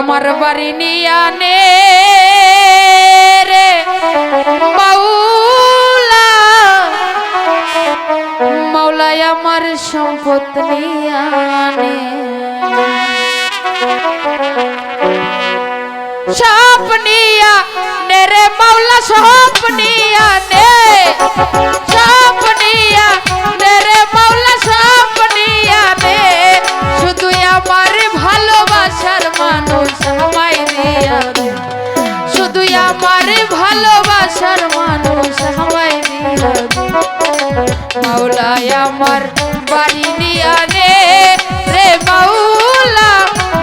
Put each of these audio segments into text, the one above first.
আমার বাড়ি নিয়া নে রে মাওলা, মাওলাই আমার সম্পদ নিয়া নে, সব নিয়া নে রে মাওলা, সব নিয়া নে, সব নিয়া নে রে মাওলা, সব নিয়া নে, শুধু আমার ভালোবাসার মানুষ আমায় দিয়া দে, শুধু আমার ভালোবাসার মানুষ আমায় দিয়া দে, মাওলাই আমার বাড়ি নিয়া নে রে মাওলা,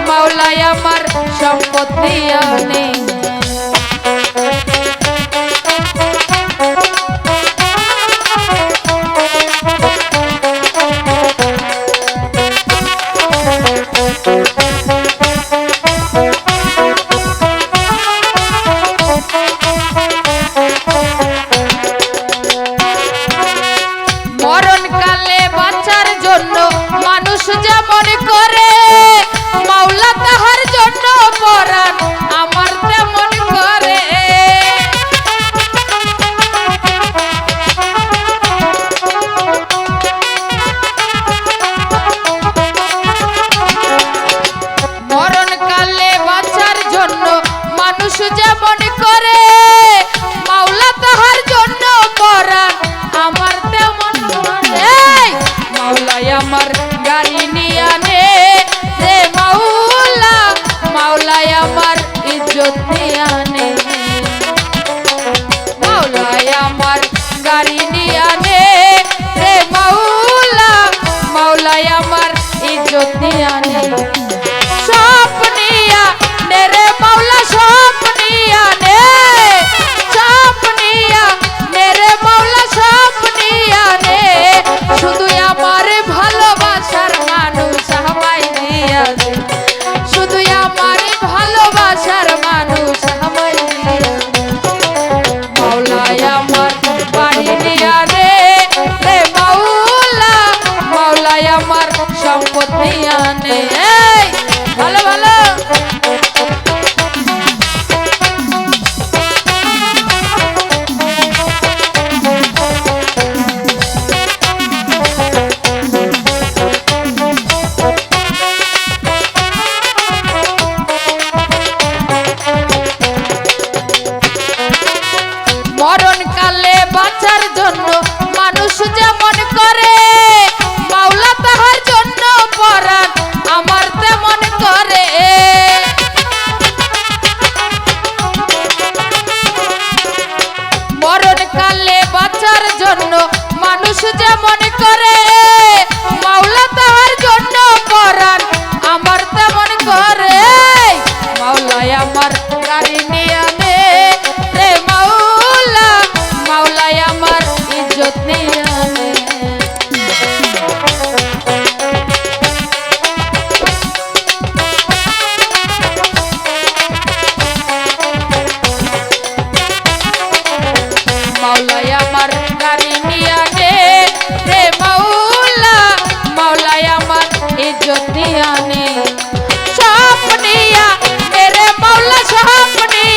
মাওলাই আমার সম্পদ নিয়া নে। মরণকালে বাঁচার জন্য মানুষ যেমন করে, মাওলা তাহার জন্য পরাণ আমার তেমন করে। মরণকালে বাঁচার জন্য মানুষ যেমন করে, মাওলা তাহার জন্য পরাণ আমার তেমন করে। মাওলাই আমার গাড়ি নিয়া নে রে মাওলা, মাওলাই আমার ইজ্জত নিয়া নে, মাওলাই আমার গাড়ি নিয়া নে রে মাওলা, মাওলাই আমার ইজ্জত নিয়া নে, সব নিয়া নে রে মাওলা, সব নিয়া নে, সব নিয়া নে রে মাওলা, সব নিয়া নে, শুধু আমার ভালোবাসার মানুষ আমায় দিয়া দে, শুধু আমার ভালোবাসার মানুষ আমায় দিয়া দে, মাওলাই আমার বাড়ি নিয়া নে রে মাওলা, মাওলাই আমার সম্পদ নিয়া নে। এই ভালো ভালো মরণকালে বাঁচার জন্য মানুষ যেমন করে, মাওলা তাহার জন্য পরাণ আমার তেমন করে। মরণকালে বাঁচার জন্য মানুষ যেমন করে, মাওলা তাহার জন্য পরাণ আমার তেমন করে। মাওলাই আমার গাড়ি নিয়া নে রে মাওলা, মাওলাই আমার ইজ্জত নিয়া নে, মাওলাই আমার গাড়ি নিয়া নে রে মাওলা, মাওলাই আমার ইজ্জত নিয়া নে, সব নিয়া নে রে মাওলা, সব নিয়া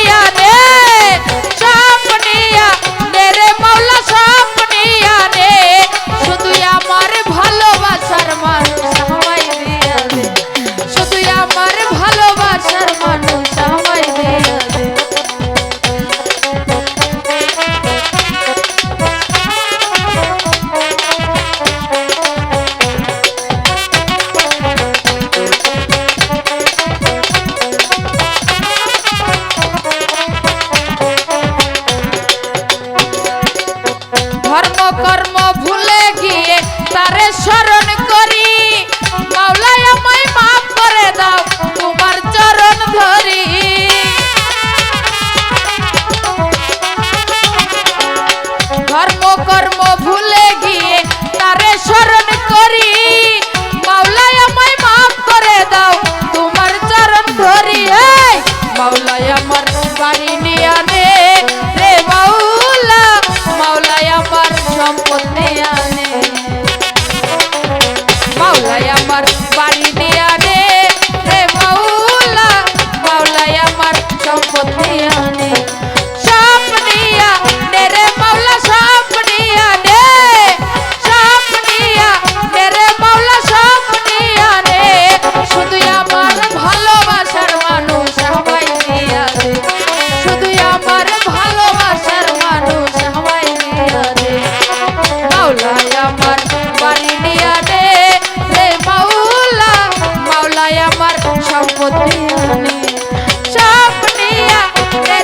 সব নিয়া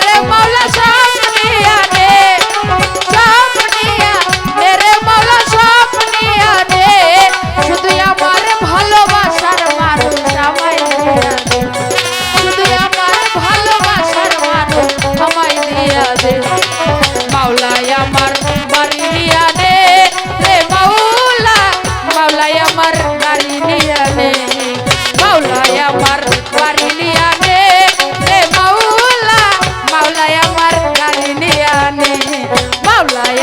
রে মাওলা সব নিয়া রে, সব নিয়া রে মাওলা সব নিয়া রে, শুধু আমার ভালোবাসার মানুষ আমায় দিয়া দে, শুধু আমার ভালোবাসার মানুষ আমায় দিয়া দে। মাওলাই আমার বাড়ি নিয়া দে রে মাওলা, মাওলাই আমার গাড়ি নিয়া দে, মাওলাই আমার বাড়ি নিয়া দে রে মাওলা, মাওলাই আমার গাড়ি নিয়া নে, মাওলাই